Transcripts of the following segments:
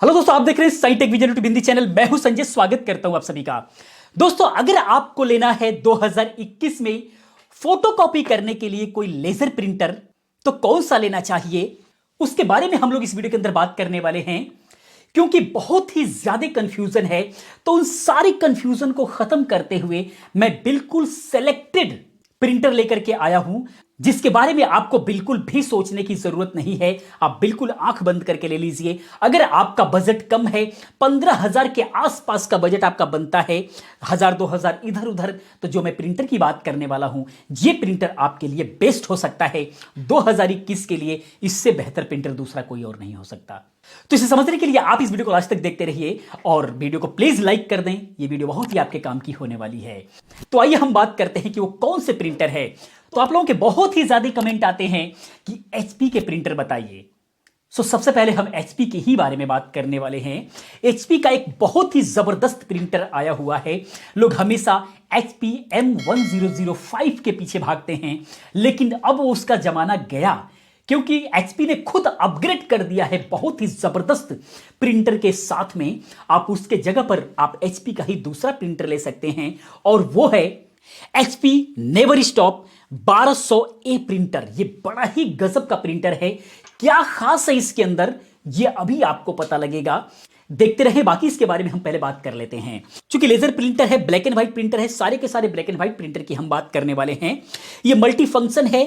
Hello दोस्तों, आप देख रहे हैं science tech vision YouTube Hindi channel. मैं हूं संजय, स्वागत करता हूं आप सभी का। दोस्तों, अगर आपको लेना है 2021 में फोटोकॉपी करने के लिए कोई लेजर प्रिंटर, तो कौन सा लेना चाहिए, उसके बारे में हम लोग इस वीडियो के अंदर बात करने वाले हैं। क्योंकि बहुत ही ज्यादा कंफ्यूजन है, तो उन सारी कंफ्यूजन को खत्म करते हुए मैं बिल्कुल सेलेक्टेड प्रिंटर लेकर के आया हूं, जिसके बारे में आपको बिल्कुल भी सोचने की जरूरत नहीं है। आप बिल्कुल आंख बंद करके ले लीजिए। अगर आपका बजट कम है, 15,000 के आसपास का बजट आपका बनता है, 1,000-2,000 इधर उधर, तो जो मैं प्रिंटर की बात करने वाला हूं, ये प्रिंटर आपके लिए बेस्ट हो सकता है। 2021 के लिए इससे बेहतर प्रिंटर दूसरा कोई और नहीं हो सकता। तो इसे समझने के लिए आप इस वीडियो को लास्ट तक देखते रहिए और वीडियो को प्लीज लाइक कर दें। ये वीडियो बहुत ही आपके काम की होने वाली है। तो आइए हम बात करते हैं कि वो कौन से प्रिंटर है। तो आप लोगों के बहुत ही ज्यादा कमेंट आते हैं कि एचपी के प्रिंटर बताइए। सबसे पहले हम एचपी के ही बारे में बात करने वाले हैं। एचपी का एक बहुत ही जबरदस्त प्रिंटर आया हुआ है। लोग हमेशा एचपी M1005 के पीछे भागते हैं, लेकिन अब वो उसका जमाना गया, क्योंकि एचपी ने खुद अपग्रेड कर दिया है बहुत ही जबरदस्त प्रिंटर के साथ में। आप उसके जगह पर आप एचपी का ही दूसरा प्रिंटर ले सकते हैं, और वो है HP never stop 1200A printer. ये बड़ा ही गजब का प्रिंटर है। क्या खास है इसके अंदर, ये अभी आपको पता लगेगा। देखते रहे, बाकी इसके बारे में हम पहले बात कर लेते हैं। चूंकि लेजर प्रिंटर है, ब्लैक एंड व्हाइट प्रिंटर है, सारे के सारे ब्लैक एंड व्हाइट प्रिंटर की हम बात करने वाले हैं। ये मल्टी फंक्शन है।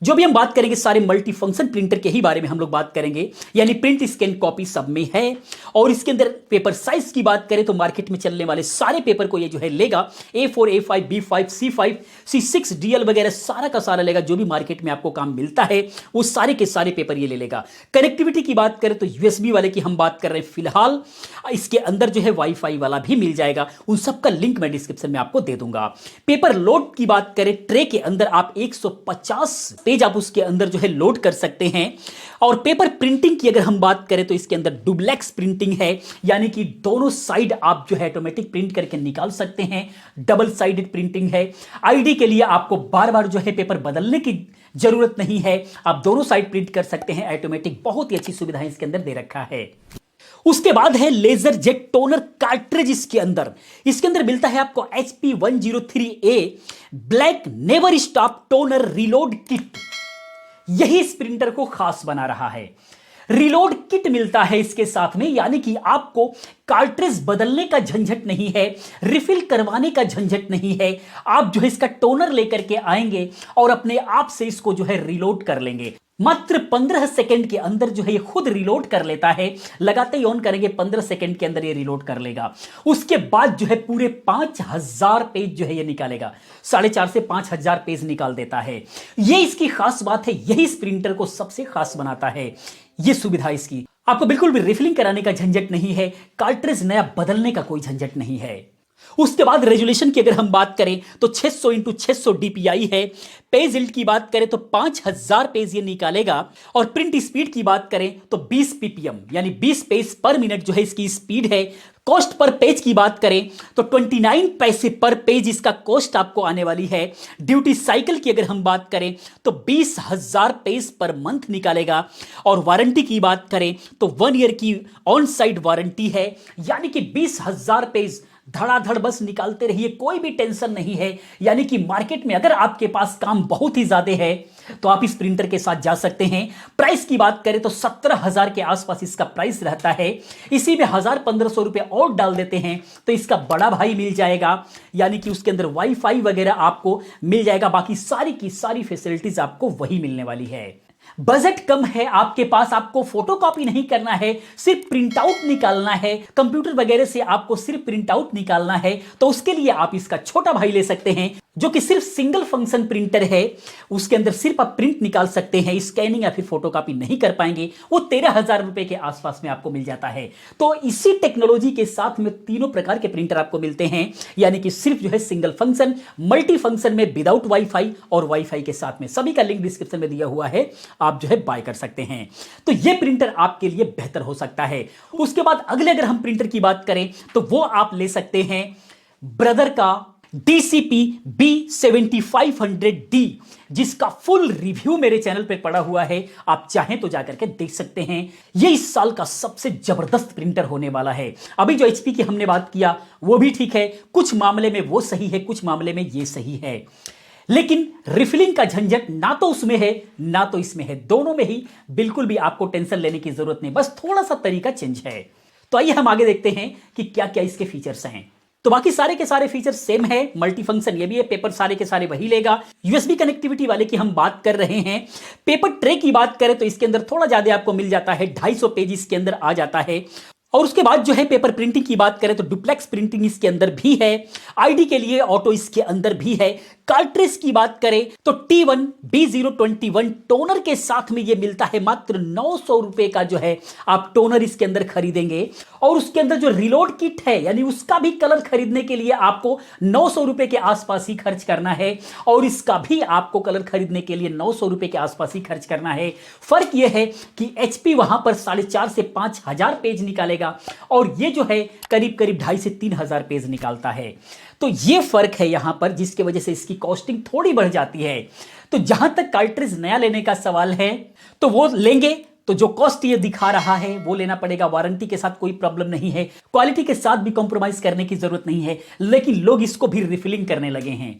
जो भी हम बात करेंगे सारे मल्टी फंक्शन प्रिंटर के ही बारे में हम लोग बात करेंगे, यानी प्रिंट स्कैन कॉपी सब में है। और इसके अंदर पेपर साइज की बात करें तो मार्केट में चलने वाले सारे पेपर को ये जो है लेगा। A4, A5, B5, C5, C6, DL वगैरह सारा का सारा लेगा। जो भी मार्केट में आपको काम मिलता है वो सारे के सारे पेपर ये ले लेगा। कनेक्टिविटी की बात करें तो USB वाले की हम बात कर रहे हैं फिलहाल। इसके अंदर जो है वाईफाई वाला भी मिल जाएगा। उन सबका लिंक मैं डिस्क्रिप्शन में आपको दे दूंगा। पेपर लोड की बात करें, ट्रे के अंदर आप 150 पेज आप उसके अंदर जो है लोड कर सकते हैं। और पेपर प्रिंटिंग की अगर हम बात करें तो इसके अंदर डुप्लेक्स प्रिंटिंग है, यानी कि दोनों साइड आप जो है ऑटोमेटिक प्रिंट करके निकाल सकते हैं। डबल साइडेड प्रिंटिंग है। आईडी के लिए आपको बार बार जो है पेपर बदलने की जरूरत नहीं है, आप दोनों साइड प्रिंट कर सकते हैं ऑटोमेटिक। बहुत ही अच्छी सुविधा इसके अंदर दे रखा है। उसके बाद है लेजर जेट टोनर कार्ट्रिज। इसके अंदर मिलता है आपको HP 103A black never stop toner reload kit. यही इस प्रिंटर को खास बना रहा है। रिलोड किट मिलता है इसके साथ में, यानी कि आपको कार्ट्रिज बदलने का झंझट नहीं है, रिफिल करवाने का झंझट नहीं है। आप जो है इसका टोनर लेकर के आएंगे और अपने आप से इसको जो है रिलोड कर लेंगे। मात्र 15 सेकंड के अंदर जो है ये खुद रिलोड कर लेता है। लगाते ही ऑन करेंगे, 15 सेकंड के अंदर ये रिलोड कर लेगा। उसके बाद जो है पूरे 5,000 पेज जो है ये निकालेगा। 4.5 से 5,000 पेज निकाल देता है। ये इसकी खास बात है, यही इस प्रिंटर को सबसे खास बनाता है। ये सुविधा इसकी, आपको बिल्कुल भी रिफिलिंग कराने का झंझट नहीं है, कार्ट्रिज नया बदलने का कोई झंझट नहीं है। उसके बाद रेजोल्यूशन की अगर हम बात करें तो 600x600 DPI है। पेज यील्ड की बात करें तो 5,000 पेज ये निकालेगा। और प्रिंट स्पीड की बात करें तो 20 PPM यानी 20 पेज पर मिनट जो है इसकी स्पीड है। कॉस्ट पर पेज की बात करें तो 29 पैसे पर पेज इसका कॉस्ट आपको आने वाली है। ड्यूटी साइकिल की अगर हम बात करें तो 20,000 पेज पर मंथ निकालेगा। और वारंटी की बात करें तो 1 ईयर की ऑन साइट वारंटी है, यानी कि 20,000 पेज धड़ाधड़ बस निकालते रहिए, कोई भी टेंशन नहीं है। यानी कि मार्केट में अगर आपके पास काम बहुत ही ज्यादा है तो आप इस प्रिंटर के साथ जा सकते हैं। प्राइस की बात करें तो 17,000 के आसपास इसका प्राइस रहता है। इसी में 1,000-1,500 रुपए और डाल देते हैं तो इसका बड़ा भाई मिल जाएगा, यानी कि उसके अंदर वाईफाई वगैरह आपको मिल जाएगा। बाकी सारी की सारी फैसिलिटीज आपको वही मिलने वाली है। बजट कम है आपके पास, आपको फोटोकॉपी नहीं करना है, सिर्फ प्रिंट आउट निकालना है, कंप्यूटर वगैरह से आपको सिर्फ प्रिंट आउट निकालना है, तो उसके लिए आप इसका छोटा भाई ले सकते हैं, जो कि सिर्फ सिंगल फंक्शन प्रिंटर है। उसके अंदर सिर्फ आप प्रिंट निकाल सकते हैं, स्कैनिंग या फिर फोटोकॉपी नहीं कर पाएंगे। वो 13,000 रुपए के आसपास में आपको मिल जाता है। तो इसी टेक्नोलॉजी के साथ में तीनों प्रकार के प्रिंटर आपको मिलते हैं, यानी कि सिर्फ जो है सिंगल फंक्शन, मल्टी फंक्शन में विदाउट वाईफाई और वाईफाई के साथ में। सभी का लिंक डिस्क्रिप्शन में दिया हुआ है, आप जो है बाय कर सकते हैं। तो यह प्रिंटर आपके लिए बेहतर हो सकता है। उसके बाद अगले अगर हम प्रिंटर की बात करें तो वो आप ले सकते हैं ब्रदर का DCP B7500D, जिसका फुल रिव्यू मेरे चैनल पे पड़ा हुआ है, आप चाहें तो जाकर के देख सकते हैं। ये इस साल का सबसे जबरदस्त प्रिंटर होने वाला है। अभी जो HP की हमने बात किया वो भी ठीक है, कुछ मामले में वो सही है, कुछ मामले में ये सही है, लेकिन रिफिलिंग का झंझट ना तो उसमें है ना तो इसमें है। दोनों में ही बिल्कुल भी आपको टेंशन लेने की जरूरत नहीं, बस थोड़ा सा तरीका चेंज है। तो आइए हम आगे देखते हैं कि क्या क्या इसके फीचर्स हैं। तो बाकी सारे के सारे फीचर्स सेम है, मल्टी फंक्शन ये भी है, पेपर सारे के सारे वही लेगा। USB कनेक्टिविटी वाले की हम बात कर रहे हैं। पेपर ट्रे की बात करें तो इसके अंदर थोड़ा ज्यादा आपको मिल जाता है, 250 पेज इसके अंदर आ जाता है। और उसके बाद जो है पेपर प्रिंटिंग की बात करें तो डुप्लेक्स प्रिंटिंग इसके अंदर भी है, ID के लिए ऑटो इसके अंदर भी है। कार्ट्रिज की बात करें तो T1 B021 टोनर के साथ में ये मिलता है, मात्र 900 रुपए का जो है आप टोनर इसके अंदर खरीदेंगे। और उसके अंदर जो रिलोड किट है यानी उसका भी कलर खरीदने के लिए आपको 900 रुपए के आसपास ही खर्च करना है, और इसका भी आपको कलर खरीदने के लिए 900 रुपए के आसपास ही खर्च करना है। फर्क यह है कि HP वहां पर 4,500 से 5,000 पेज निकालेगा और ये जो है करीब करीब 2,500 से 3,000 पेज निकालता है। तो ये फर्क है यहां पर, जिसकी वजह से इसकी कॉस्टिंग थोड़ी बढ़ जाती है। तो जहां तक कार्ट्रिज नया लेने का सवाल है तो वो लेंगे तो जो कॉस्ट ये दिखा रहा है वो लेना पड़ेगा। वारंटी के साथ कोई प्रॉब्लम नहीं है, क्वालिटी के साथ भी कॉम्प्रोमाइज करने की जरूरत नहीं है, लेकिन लोग इसको भी रिफिलिंग करने लगे हैं।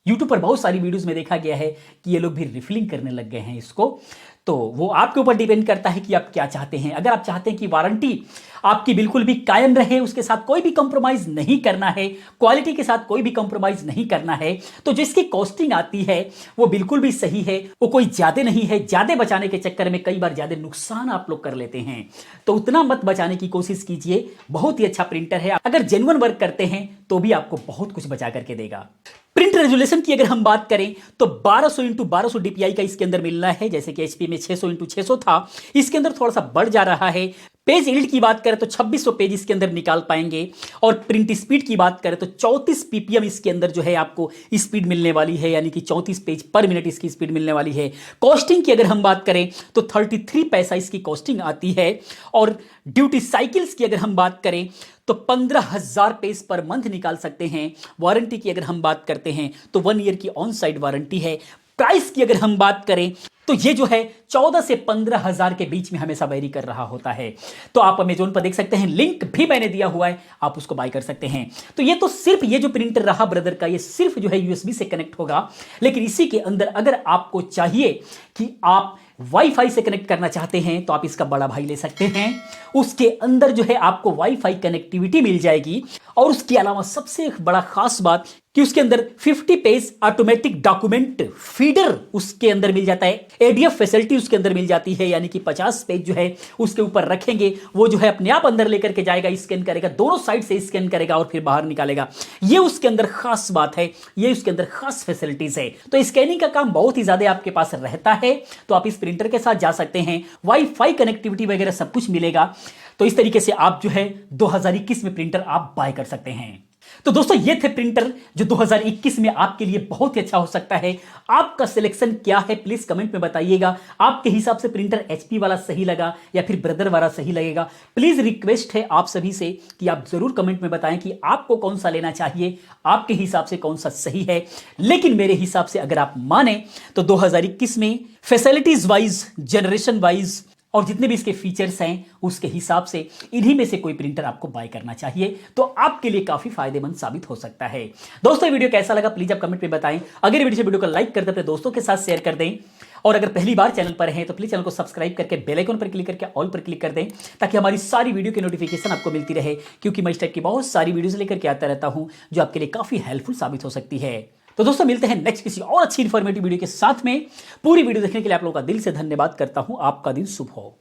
यूट्यूब पर बहुत सारी वीडियोस में देखा गया है कि ये लोग भी रिफिलिंग करने लग गए हैं इसको। तो वो आपके ऊपर डिपेंड करता है कि आप क्या चाहते हैं। अगर आप चाहते हैं कि वारंटी आपकी बिल्कुल भी कायम रहे, उसके साथ कोई भी कॉम्प्रोमाइज नहीं करना है, क्वालिटी के साथ कोई भी कॉम्प्रोमाइज नहीं करना है, तो जिसकी कॉस्टिंग आती है वो बिल्कुल भी सही है, वो कोई ज्यादा नहीं है। ज्यादा बचाने के चक्कर में कई बार ज्यादा नुकसान आप लोग कर लेते हैं, तो उतना मत बचाने की कोशिश कीजिए। बहुत ही अच्छा प्रिंटर है, अगर जेन्युइन वर्क करते हैं तो भी आपको बहुत कुछ बचा करके देगा। प्रिंट रेजोल्यूशन की अगर हम बात करें तो 1200x1200 DPI का इसके अंदर मिलना है, जैसे कि HP में 600x600 था, इसके अंदर थोड़ा सा बढ़ जा रहा है। पेज यील्ड की बात करें तो 2600 पेज इसके अंदर निकाल पाएंगे, और प्रिंट स्पीड की बात करें तो 34 PPM इसके अंदर जो है आपको स्पीड मिलने वाली है, यानी कि 34 पेज पर मिनट इसकी स्पीड मिलने वाली है। कॉस्टिंग की अगर हम बात करें तो 33 पैसा इसकी कॉस्टिंग आती है, और ड्यूटी साइकिल्स की अगर हम बात करें तो 15,000 पेज पर मंथ निकाल सकते हैं। वारंटी की अगर हम बात करते हैं तो 1 ईयर की ऑन साइट वारंटी है। प्राइस की अगर हम बात करें तो ये जो है 14 से 15,000 के बीच में हमेशा वेरी कर रहा होता है। तो आप अमेजोन पर देख सकते हैं, लिंक भी मैंने दिया हुआ है, आप उसको बाय कर सकते हैं। तो ये तो सिर्फ ये जो प्रिंटर रहा ब्रदर का, ये सिर्फ जो है USB से कनेक्ट होगा, लेकिन इसी के अंदर अगर आपको चाहिए कि आप वाईफाई से कनेक्ट करना चाहते हैं तो आप इसका बड़ा भाई ले सकते हैं। उसके अंदर जो है आपको वाईफाई कनेक्टिविटी मिल जाएगी, और उसके अलावा सबसे बड़ा खास बात कि उसके अंदर 50 पेज ऑटोमेटिक डॉक्यूमेंट फीडर उसके अंदर मिल जाता है। ADF फैसिलिटी उसके अंदर मिल जाती है, यानी कि 50 पेज जो है उसके ऊपर रखेंगे, वो जो है अपने आप अंदर लेकर के जाएगा, स्कैन करेगा, दोनों साइड से स्कैन करेगा और फिर बाहर निकालेगा। ये उसके अंदर खास बात है, ये उसके अंदर खास फैसिलिटीज है। तो स्कैनिंग का काम बहुत ही ज्यादा आपके पास रहता है, तो आप इस प्रिंटर के साथ जा सकते हैं। वाईफाई कनेक्टिविटी वगैरह सब कुछ मिलेगा। तो इस तरीके से आप जो है 2021 में प्रिंटर आप बाय कर सकते हैं। तो दोस्तों ये थे प्रिंटर जो 2021 में आपके लिए बहुत ही अच्छा हो सकता है। आपका सिलेक्शन क्या है प्लीज कमेंट में बताइएगा। आपके हिसाब से प्रिंटर HP वाला सही लगा या फिर ब्रदर वाला सही लगेगा? प्लीज रिक्वेस्ट है आप सभी से कि आप जरूर कमेंट में बताएं कि आपको कौन सा लेना चाहिए, आपके हिसाब से कौन सा सही है। लेकिन मेरे हिसाब से अगर आप माने तो 2021 में फैसिलिटीज वाइज, जनरेशन वाइज और जितने भी इसके फीचर्स हैं उसके हिसाब से इन्हीं में से कोई प्रिंटर आपको बाय करना चाहिए, तो आपके लिए काफी फायदेमंद साबित हो सकता है। दोस्तों ये वीडियो कैसा लगा प्लीज आप कमेंट में बताएं। अगर वीडियो को लाइक कर दें, अपने दोस्तों के साथ शेयर कर दें, और अगर पहली बार चैनल पर हैं तो प्लीज चैनल को सब्सक्राइब करके बेल आइकन पर क्लिक करके ऑल पर क्लिक कर दें, ताकि हमारी सारी वीडियो की नोटिफिकेशन आपको मिलती रहे, क्योंकि मैं इस टाइप की बहुत सारी वीडियोस लेकर के आता रहता हूं जो आपके लिए काफी हेल्पफुल साबित हो सकती है। तो दोस्तों मिलते हैं नेक्स्ट किसी और अच्छी इन्फॉर्मेटिव वीडियो के साथ में। पूरी वीडियो देखने के लिए आप लोगों का दिल से धन्यवाद करता हूं। आपका दिन शुभ हो।